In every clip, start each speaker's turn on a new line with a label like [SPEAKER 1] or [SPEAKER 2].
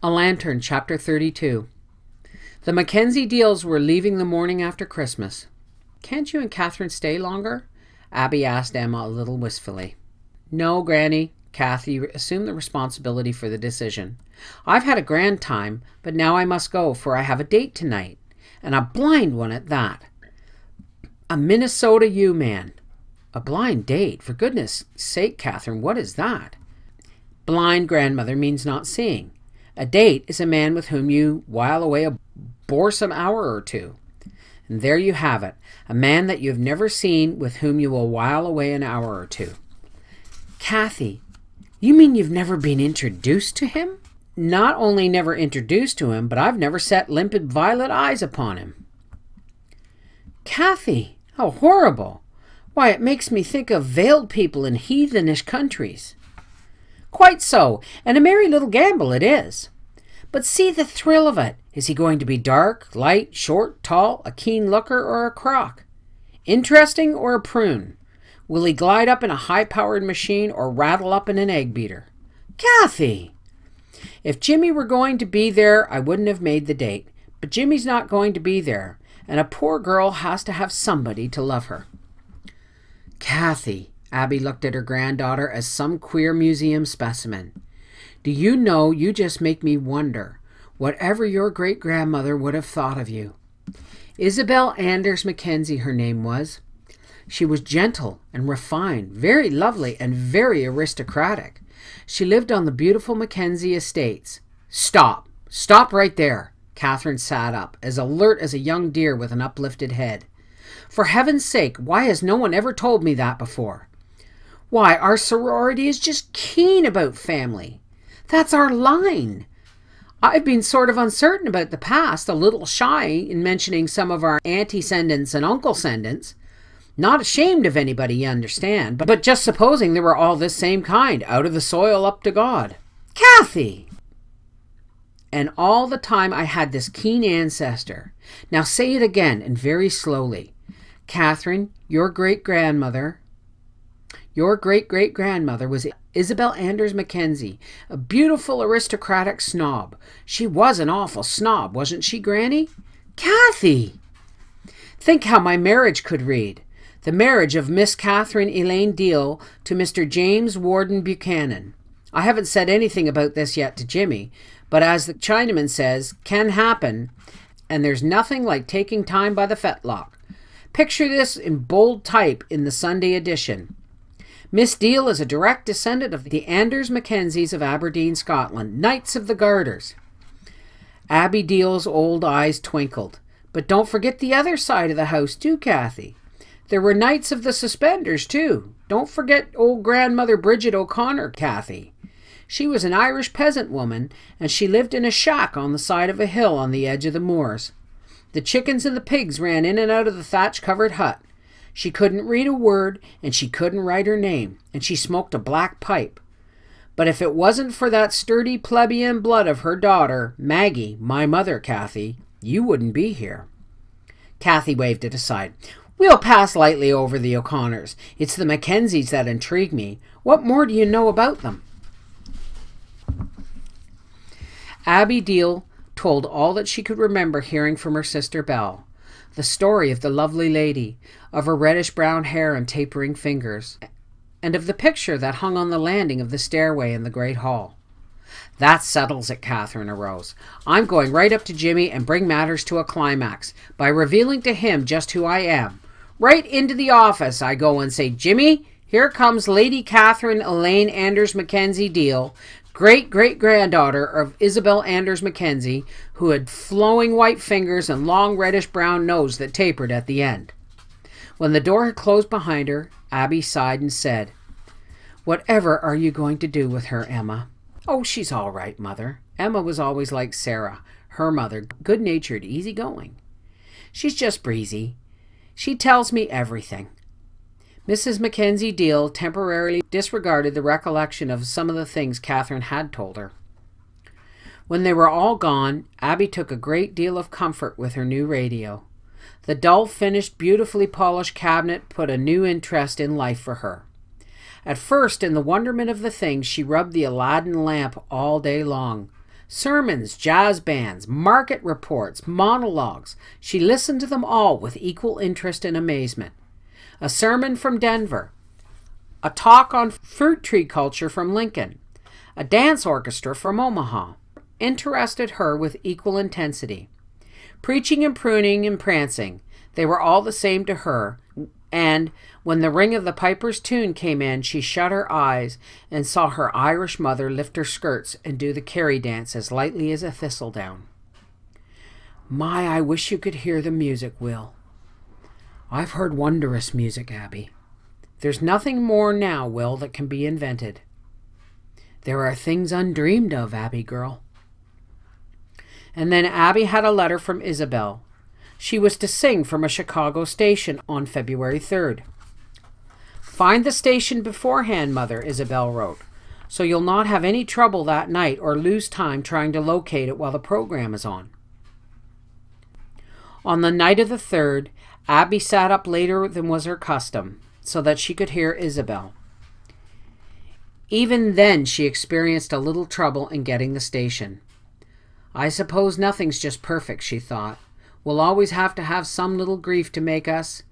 [SPEAKER 1] A Lantern, Chapter 32. The Mackenzie Deals were leaving the morning after Christmas. "Can't you and Catherine stay longer?" Abby asked Emma a little wistfully. "No, Granny." Kathy assumed the responsibility for the decision. "I've had a grand time, but now I must go, for I have a date tonight, and a blind one at that. A Minnesota U-Man." "A blind date? For goodness sake, Catherine, what is that?" "Blind, grandmother, means not seeing. A date is a man with whom you while away a boresome hour or two. And there you have it, a man that you have never seen with whom you will while away an hour or two." "Kathy, you mean you've never been introduced to him?" "Not only never introduced to him, but I've never set limpid violet eyes upon him." "Kathy, how horrible! Why, it makes me think of veiled people in heathenish countries." "Quite so, and a merry little gamble it is. But see the thrill of it. Is he going to be dark, light, short, tall, a keen looker, or a crock? Interesting or a prune? Will he glide up in a high-powered machine or rattle up in an egg beater?" "Kathy!" "If Jimmy were going to be there, I wouldn't have made the date. But Jimmy's not going to be there, and a poor girl has to have somebody to love her." "Kathy," Abby looked at her granddaughter as some queer museum specimen, "do you know, you just make me wonder whatever your great-grandmother would have thought of you. Isabel Anders Mackenzie, her name was. She was gentle and refined, very lovely and very aristocratic. She lived on the beautiful Mackenzie estates." "Stop! Stop right there!" Catherine sat up, as alert as a young deer with an uplifted head. "For heaven's sake, why has no one ever told me that before? Why, our sorority is just keen about family. That's our line. I've been sort of uncertain about the past, a little shy in mentioning some of our auntie-sendants and uncle-sendants. Not ashamed of anybody, you understand, but just supposing they were all this same kind, out of the soil up to God." "Kathy!" "And all the time I had this keen ancestor. Now say it again, and very slowly. Catherine, your great-grandmother was Isabel Anders Mackenzie, a beautiful aristocratic snob. She was an awful snob, wasn't she, Granny?" "Kathy!" "Think how my marriage could read. The marriage of Miss Catherine Elaine Deal to Mr. James Warden Buchanan. I haven't said anything about this yet to Jimmy, but as the Chinaman says, can happen, and there's nothing like taking time by the fetlock. Picture this in bold type in the Sunday edition. Miss Deal is a direct descendant of the Anders Mackenzies of Aberdeen, Scotland, Knights of the Garters." Abby Deal's old eyes twinkled. "But don't forget the other side of the house too, Kathy. There were Knights of the Suspenders too. Don't forget old grandmother Bridget O'Connor, Kathy. She was an Irish peasant woman, and she lived in a shack on the side of a hill on the edge of the moors. The chickens and the pigs ran in and out of the thatch-covered hut. She couldn't read a word, and she couldn't write her name, and she smoked a black pipe. But if it wasn't for that sturdy plebeian blood of her daughter, Maggie, my mother, Kathy, you wouldn't be here." Kathy waved it aside. "We'll pass lightly over the O'Connors. It's the Mackenzies that intrigue me. What more do you know about them?" Abby Deal told all that she could remember hearing from her sister Belle. The story of the lovely lady, of her reddish-brown hair and tapering fingers, and of the picture that hung on the landing of the stairway in the great hall. "That settles it," Catherine arose. "I'm going right up to Jimmy and bring matters to a climax by revealing to him just who I am. Right into the office I go and say, 'Jimmy, here comes Lady Catherine Elaine Anders Mackenzie Deal, great-great-granddaughter of Isabel Anders Mackenzie, who had flowing white fingers and long reddish-brown nose that tapered at the end.'" When the door had closed behind her, Abby sighed and said, "Whatever are you going to do with her, Emma?" "Oh, she's all right, Mother. Emma was always like Sarah, her mother, good-natured, easy-going. She's just breezy. She tells me everything." Mrs. Mackenzie Deal temporarily disregarded the recollection of some of the things Catherine had told her. When they were all gone, Abby took a great deal of comfort with her new radio. The dull, finished, beautifully polished cabinet put a new interest in life for her. At first, in the wonderment of the thing, she rubbed the Aladdin lamp all day long, Sermons, jazz bands, market reports, monologues. She listened to them all with equal interest and amazement. A sermon from Denver, a talk on fruit tree culture from Lincoln, a dance orchestra from Omaha interested her with equal intensity. Preaching and pruning and prancing, they were all the same to her, and when the ring of the piper's tune came in, she shut her eyes and saw her Irish mother lift her skirts and do the carry dance as lightly as a thistledown. My, I wish you could hear the music, Will. I've heard wondrous music, Abby. There's nothing more now, Will, that can be invented. There are things undreamed of, Abby girl. And then Abby had a letter from Isabel. She was to sing from a Chicago station on February 3rd. Find the station beforehand, Mother, Isabel wrote, so you'll not have any trouble that night or lose time trying to locate it while the program is on. On the night of the 3rd, Abby sat up later than was her custom, so that she could hear Isabel. Even then she experienced a little trouble in getting the station. I suppose nothing's just perfect, she thought. We'll always have to have some little grief to make us.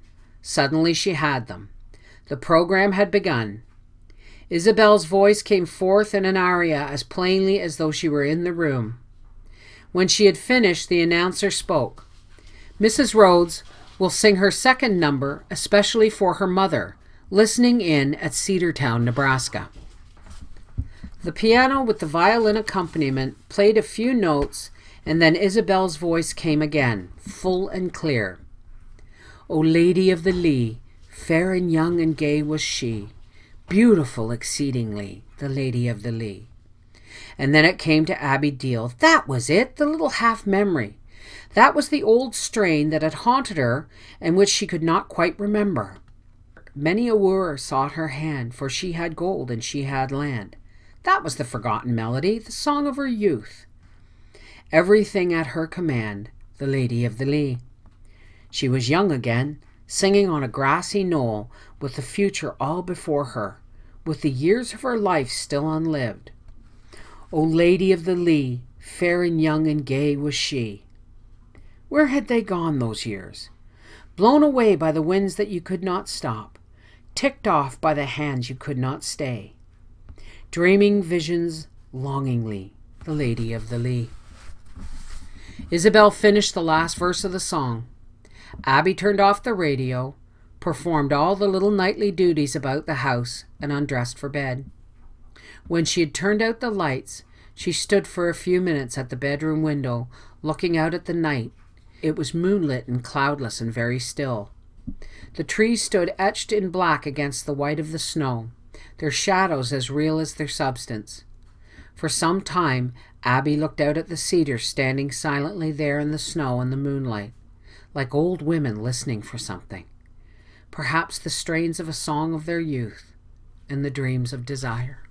[SPEAKER 1] Suddenly she had them. The program had begun. Isabel's voice came forth in an aria as plainly as though she were in the room. When she had finished, the announcer spoke. Mrs. Rhodes will sing her second number, especially for her mother, listening in at Cedartown, Nebraska. The piano with the violin accompaniment played a few notes, and then Isabel's voice came again, full and clear. O Lady of the Lea, fair and young and gay was she, beautiful exceedingly, the Lady of the Lea. And then it came to Abby Deal. That was it, the little half-memory. That was the old strain that had haunted her and which she could not quite remember. Many a wooer sought her hand, for she had gold and she had land. That was the forgotten melody, the song of her youth. Everything at her command, the Lady of the Lea. She was young again, singing on a grassy knoll, with the future all before her, with the years of her life still unlived. O Lady of the Lea, fair and young and gay was she. Where had they gone, those years? Blown away by the winds that you could not stop, ticked off by the hands you could not stay. Dreaming visions longingly, the Lady of the Lea. Isabel finished the last verse of the song. Abby turned off the radio, performed all the little nightly duties about the house, and undressed for bed. When she had turned out the lights, she stood for a few minutes at the bedroom window, looking out at the night. It was moonlit and cloudless and very still. The trees stood etched in black against the white of the snow, their shadows as real as their substance. For some time, Abby looked out at the cedars standing silently there in the snow and the moonlight, like old women listening for something, perhaps the strains of a song of their youth and the dreams of desire.